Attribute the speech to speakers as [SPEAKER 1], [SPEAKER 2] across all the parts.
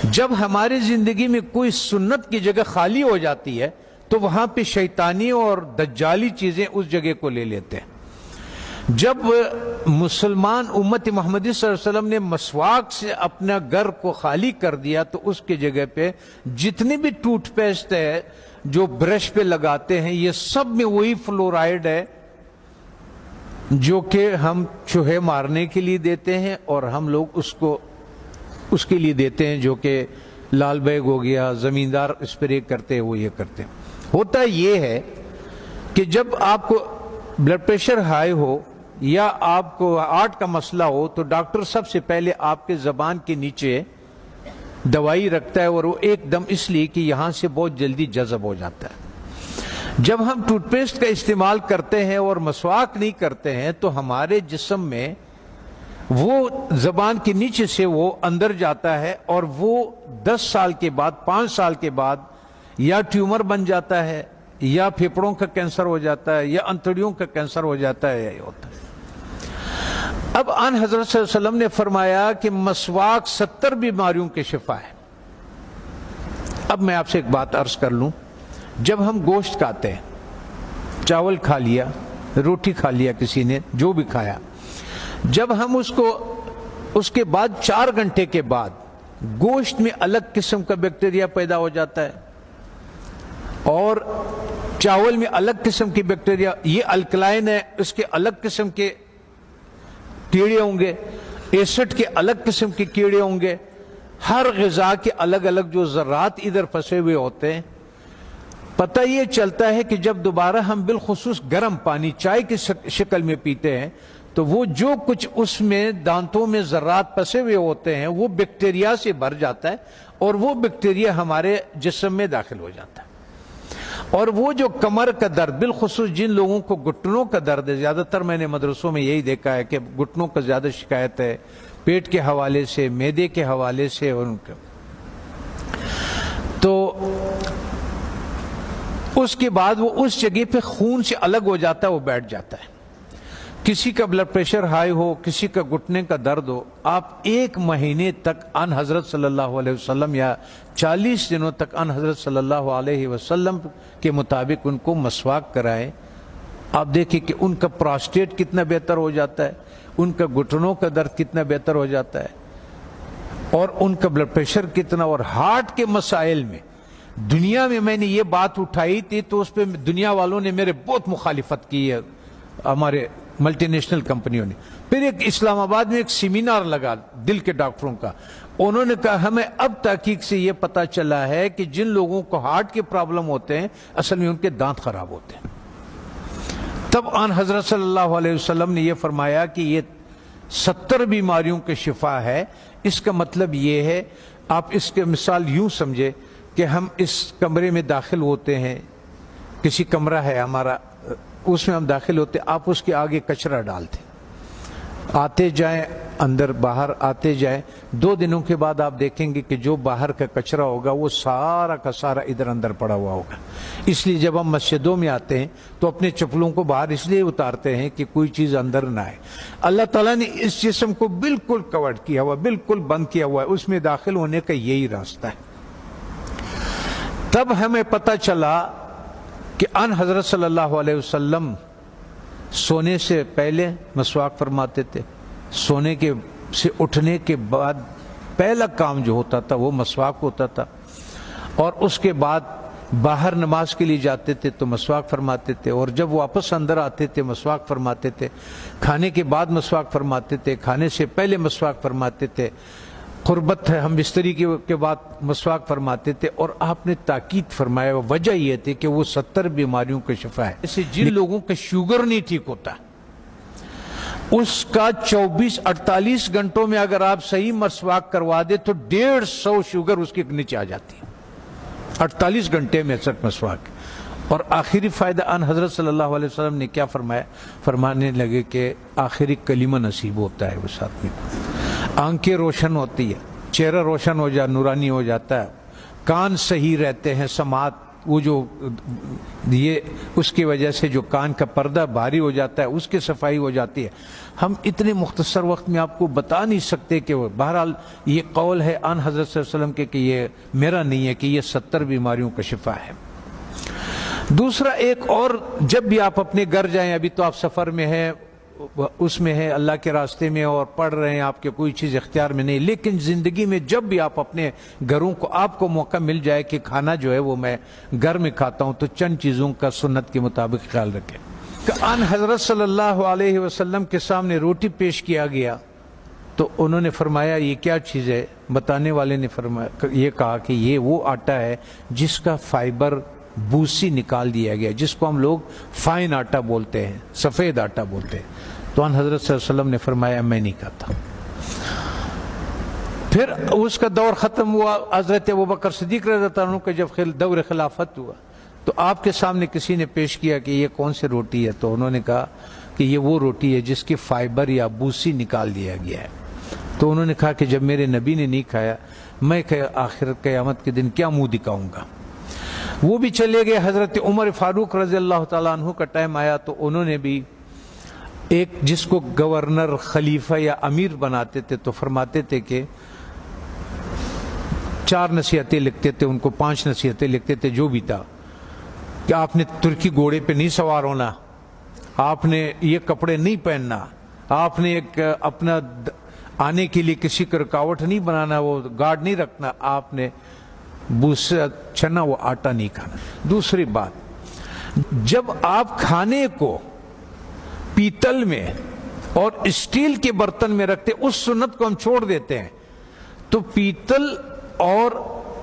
[SPEAKER 1] جب ہماری زندگی میں کوئی سنت کی جگہ خالی ہو جاتی ہے تو وہاں پہ شیطانی اور دجالی چیزیں اس جگہ کو لے لیتے ہیں۔ جب مسلمان امت محمدی صلی اللہ علیہ وسلم نے مسواک سے اپنا گھر کو خالی کر دیا تو اس کی جگہ پہ جتنی بھی ٹوتھ پیسٹ ہے جو برش پہ لگاتے ہیں یہ سب میں وہی فلورائڈ ہے جو کہ ہم چوہے مارنے کے لیے دیتے ہیں، اور ہم لوگ اس کے لیے دیتے ہیں جو کہ لال بیگ ہو گیا، زمیندار اسپرے کرتے ہیں وہ یہ کرتے ہیں۔ ہوتا یہ ہے کہ جب آپ کو بلڈ پریشر ہائی ہو یا آپ کو ہارٹ کا مسئلہ ہو تو ڈاکٹر سب سے پہلے آپ کے زبان کے نیچے دوائی رکھتا ہے، اور وہ ایک دم اس لیے کہ یہاں سے بہت جلدی جذب ہو جاتا ہے۔ جب ہم ٹوتھ پیسٹ کا استعمال کرتے ہیں اور مسواک نہیں کرتے ہیں تو ہمارے جسم میں وہ زبان کے نیچے سے وہ اندر جاتا ہے، اور وہ 10 سال کے بعد 5 سال کے بعد یا ٹیومر بن جاتا ہے یا پھیپھڑوں کا کینسر ہو جاتا ہے یا انتڑیوں کا کینسر ہو جاتا ہے، یہ ہوتا ہے۔ اب آن حضرت صلی اللہ علیہ وسلم نے فرمایا کہ مسواک 70 بیماریوں کے شفا ہے۔ اب میں آپ سے ایک بات عرض کر لوں، جب ہم گوشت کھاتے ہیں، چاول کھا لیا، روٹی کھا لیا، کسی نے جو بھی کھایا، جب ہم اس کے بعد 4 گھنٹے کے بعد گوشت میں الگ قسم کا بیکٹیریا پیدا ہو جاتا ہے اور چاول میں الگ قسم کی بیکٹیریا، یہ الکلائن ہے، اس کے الگ قسم کے کیڑے ہوں گے، ایسڈ کے الگ قسم کے کیڑے ہوں گے، ہر غذا کے الگ الگ جو ذرات ادھر پھنسے ہوئے ہوتے ہیں۔ پتہ یہ چلتا ہے کہ جب دوبارہ ہم بالخصوص گرم پانی چائے کی شکل میں پیتے ہیں تو وہ جو کچھ اس میں دانتوں میں ذرات پھنسے ہوئے ہوتے ہیں وہ بیکٹیریا سے بھر جاتا ہے، اور وہ بیکٹیریا ہمارے جسم میں داخل ہو جاتا ہے۔ اور وہ جو کمر کا درد، بالخصوص جن لوگوں کو گھٹنوں کا درد ہے، زیادہ تر میں نے مدرسوں میں یہی دیکھا ہے کہ گھٹنوں کا زیادہ شکایت ہے، پیٹ کے حوالے سے، معدے کے حوالے سے، ان کا تو اس کے بعد وہ اس جگہ پہ خون سے الگ ہو جاتا ہے، وہ بیٹھ جاتا ہے۔ کسی کا بلڈ پریشر ہائی ہو، کسی کا گھٹنے کا درد ہو، آپ 1 مہینے تک ان حضرت صلی اللہ علیہ وسلم یا 40 دنوں تک ان حضرت صلی اللہ علیہ وسلم کے مطابق ان کو مسواک کرائیں۔ آپ دیکھیں کہ ان کا پراسٹیٹ کتنا بہتر ہو جاتا ہے، ان کا گھٹنوں کا درد کتنا بہتر ہو جاتا ہے، اور ان کا بلڈ پریشر کتنا، اور ہارٹ کے مسائل میں دنیا میں نے یہ بات اٹھائی تھی تو اس پہ دنیا والوں نے میرے بہت مخالفت کی ہے، ہمارے ملٹی نیشنل کمپنیوں نے۔ پھر ایک اسلام آباد میں ایک سیمینار لگا دل کے ڈاکٹروں کا، انہوں نے کہا ہمیں اب تحقیق سے یہ پتا چلا ہے کہ جن لوگوں کو ہارٹ کے پرابلم ہوتے ہیں اصل میں ان کے دانت خراب ہوتے ہیں۔ تب آن حضرت صلی اللہ علیہ وسلم نے یہ فرمایا کہ یہ 70 بیماریوں کے شفا ہے۔ اس کا مطلب یہ ہے، آپ اس کے مثال یوں سمجھے کہ ہم اس کمرے میں داخل ہوتے ہیں، کسی کمرہ ہے ہمارا، اس میں ہم داخل ہوتے، آپ اس کے آگے کچرا ڈالتے، آتے جائیں اندر باہر آتے جائیں، 2 دنوں کے بعد آپ دیکھیں گے کہ جو باہر کا کچرا ہوگا وہ سارا کا سارا ادھر اندر پڑا ہوا ہوگا۔ اس لیے جب ہم مسجدوں میں آتے ہیں تو اپنے چپلوں کو باہر اس لیے اتارتے ہیں کہ کوئی چیز اندر نہ آئے۔ اللہ تعالیٰ نے اس جسم کو بالکل کور کیا ہوا، بالکل بند کیا ہوا ہے، اس میں داخل ہونے کا یہی راستہ ہے۔ تب ہمیں پتہ چلا کہ ان حضرت صلی اللہ علیہ وسلم سونے سے پہلے مسواک فرماتے تھے، سونے کے سے اٹھنے کے بعد پہلا کام جو ہوتا تھا وہ مسواک ہوتا تھا، اور اس کے بعد باہر نماز کے لیے جاتے تھے تو مسواک فرماتے تھے، اور جب واپس اندر آتے تھے مسواک فرماتے تھے، کھانے کے بعد مسواک فرماتے تھے، کھانے سے پہلے مسواک فرماتے تھے، قربت ہے ہم بستری کے بعد مسواک فرماتے تھے۔ اور آپ نے تاکید فرمایا، وجہ یہ تھی کہ وہ 70 بیماریوں کا شفا ہے۔ جیسے جن لوگوں کا شوگر نہیں ٹھیک ہوتا، اس کا 24-48 گھنٹوں میں اگر آپ صحیح مسواک کروا دے تو 150 شوگر اس کے نیچے آ جاتی ہے، 48 گھنٹے میں صرف مسواک۔ اور آخری فائدہ ان حضرت صلی اللہ علیہ وسلم نے کیا فرمایا؟ فرمانے لگے کہ آخری کلمہ نصیب ہوتا ہے اس آدمی کو، آنکھیں روشن ہوتی ہے، چہرہ روشن ہو جاتا، نورانی ہو جاتا ہے، کان صحیح رہتے ہیں، سماعت وہ جو یہ اس کی وجہ سے جو کان کا پردہ بھاری ہو جاتا ہے اس کی صفائی ہو جاتی ہے. ہم اتنے مختصر وقت میں آپ کو بتا نہیں سکتے کہ وہ بہرحال یہ قول ہے آن حضرت صلی اللہ علیہ وسلم کے کہ یہ میرا نہیں ہے کہ یہ 70 بیماریوں کا شفا ہے. دوسرا ایک اور، جب بھی آپ اپنے گھر جائیں، ابھی تو آپ سفر میں ہیں، اس میں ہے اللہ کے راستے میں اور پڑھ رہے ہیں، آپ کے کوئی چیز اختیار میں نہیں، لیکن زندگی میں جب بھی آپ اپنے گھروں کو آپ کو موقع مل جائے کہ کھانا جو ہے وہ میں گھر میں کھاتا ہوں، تو چند چیزوں کا سنت کے مطابق خیال رکھیں. کہ ان حضرت صلی اللہ علیہ وسلم کے سامنے روٹی پیش کیا گیا تو انہوں نے فرمایا یہ کیا چیز ہے؟ بتانے والے نے فرمایا، یہ کہا کہ یہ وہ آٹا ہے جس کا فائبر بوسی نکال دیا گیا، جس کو ہم لوگ فائن آٹا بولتے ہیں، سفید آٹا بولتے ہیں. تو ان حضرت صلی اللہ علیہ وسلم نے فرمایا میں نہیں کھاتا. پھر اس کا دور ختم ہوا. حضرت ابوبکر صدیق رضی اللہ عنہ کا جب دور خلافت ہوا تو آپ کے سامنے کسی نے پیش کیا کہ یہ کون سی روٹی ہے؟ تو انہوں نے کہا کہ یہ وہ روٹی ہے جس کی فائبر یا بوسی نکال دیا گیا ہے. تو انہوں نے کہا کہ جب میرے نبی نے نہیں کھایا، میں آخر قیامت کے دن کیا منہ دکھاؤں گا؟ وہ بھی چلے گئے. حضرت عمر فاروق رضی اللہ تعالیٰ عنہ کا ٹائم آیا تو انہوں نے بھی ایک جس کو گورنر، خلیفہ یا امیر بناتے تھے تو فرماتے تھے کہ 4 نصیحتیں لکھتے تھے، ان کو 5 نصیحتیں لکھتے تھے، جو بھی تھا کہ آپ نے ترکی گھوڑے پہ نہیں سوار ہونا، آپ نے یہ کپڑے نہیں پہننا، آپ نے ایک اپنا آنے کے لیے کسی کو رکاوٹ نہیں بنانا، وہ گارڈ نہیں رکھنا، آپ نے بوسا چنا وہ آٹا نہیں کھانا. دوسری بات، جب آپ کھانے کو پیتل میں اور اسٹیل کے برتن میں رکھتے، اس سنت کو ہم چھوڑ دیتے ہیں. تو پیتل اور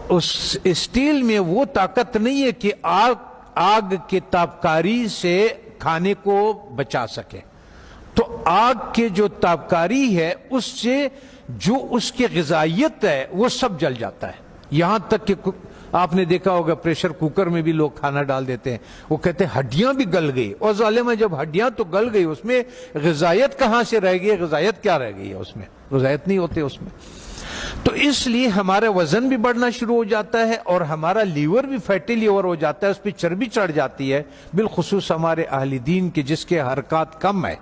[SPEAKER 1] اس اسٹیل میں وہ طاقت نہیں ہے کہ آگ کے تابکاری سے کھانے کو بچا سکے. تو آگ کے جو تابکاری ہے اس سے جو اس کی غذائیت ہے وہ سب جل جاتا ہے. یہاں تک کہ آپ نے دیکھا ہوگا پریشر کوکر میں بھی لوگ کھانا ڈال دیتے ہیں، وہ کہتے ہیں ہڈیاں بھی گل گئی. اور ظالمہ جب ہڈیاں تو گل گئی، اس میں غذائیت کہاں سے رہ گئی؟ غذائیت کیا رہ گئی ہے اس میں؟ غذائیت نہیں ہوتے اس میں. تو اس لیے ہمارا وزن بھی بڑھنا شروع ہو جاتا ہے اور ہمارا لیور بھی فیٹی لیور ہو جاتا ہے، اس پہ چربی چڑھ جاتی ہے. بالخصوص ہمارے اہل دین کے جس کے حرکات کم ہے،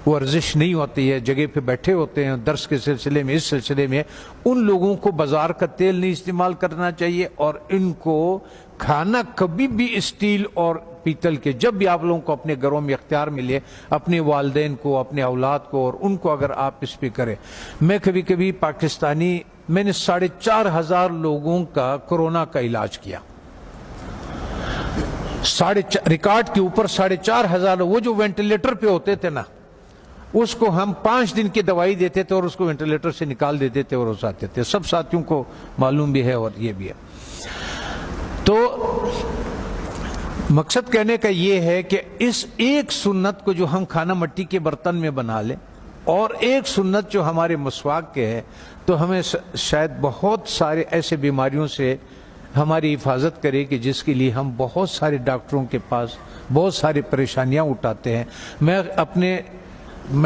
[SPEAKER 1] ورزش نہیں ہوتی ہے، جگہ پہ بیٹھے ہوتے ہیں درس کے سلسلے میں، اس سلسلے میں، ان لوگوں کو بازار کا تیل نہیں استعمال کرنا چاہیے. اور ان کو کھانا کبھی بھی اسٹیل اور پیتل کے، جب بھی آپ لوگوں کو اپنے گھروں میں اختیار ملے، اپنے والدین کو، اپنے اولاد کو اور ان کو اگر آپ اس پہ کریں. میں کبھی کبھی پاکستانی، میں نے 4,500 لوگوں کا کورونا کا علاج کیا، ریکارڈ کے اوپر 4,500. وہ جو وینٹیلیٹر پہ ہوتے تھے نا، اس کو ہم 5 دن کی دوائی دیتے تھے اور اس کو وینٹیلیٹر سے نکال دیتے تھے اور اس آتے تھے. سب ساتھیوں کو معلوم بھی ہے اور یہ بھی ہے. تو مقصد کہنے کا یہ ہے کہ اس ایک سنت کو جو ہم کھانا مٹی کے برتن میں بنا لیں، اور ایک سنت جو ہمارے مسواک کے ہے، تو ہمیں شاید بہت سارے ایسے بیماریوں سے ہماری حفاظت کرے کہ جس کے لیے ہم بہت سارے ڈاکٹروں کے پاس بہت ساری پریشانیاں اٹھاتے ہیں. میں اپنے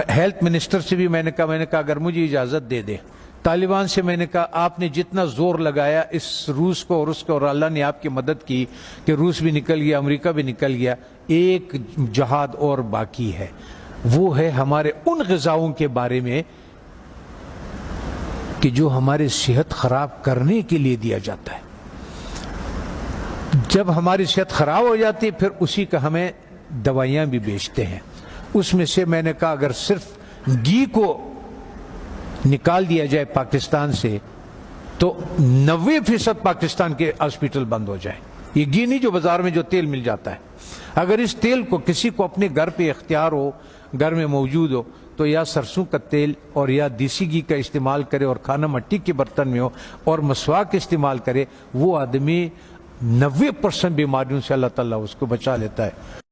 [SPEAKER 1] ہیلتھ منسٹر سے بھی میں نے کہا اگر مجھے اجازت دے دے، طالبان سے میں نے کہا آپ نے جتنا زور لگایا اس روس کو اور اس کو، اور اللہ نے آپ کی مدد کی کہ روس بھی نکل گیا، امریکہ بھی نکل گیا، ایک جہاد اور باقی ہے. وہ ہے ہمارے ان غذاؤں کے بارے میں کہ جو ہماری صحت خراب کرنے کے لیے دیا جاتا ہے. جب ہماری صحت خراب ہو جاتی ہے پھر اسی کا ہمیں دوائیاں بھی بیچتے ہیں. اس میں سے میں نے کہا اگر صرف گھی کو نکال دیا جائے پاکستان سے تو 90% پاکستان کے ہاسپٹل بند ہو جائیں. یہ گھی نہیں جو بازار میں جو تیل مل جاتا ہے. اگر اس تیل کو کسی کو اپنے گھر پہ اختیار ہو، گھر میں موجود ہو، تو یا سرسوں کا تیل اور یا دیسی گھی کا استعمال کرے اور کھانا مٹی کے برتن میں ہو اور مسواک استعمال کرے. وہ آدمی 90% بیماریوں سے اللہ تعالیٰ اس کو بچا لیتا ہے.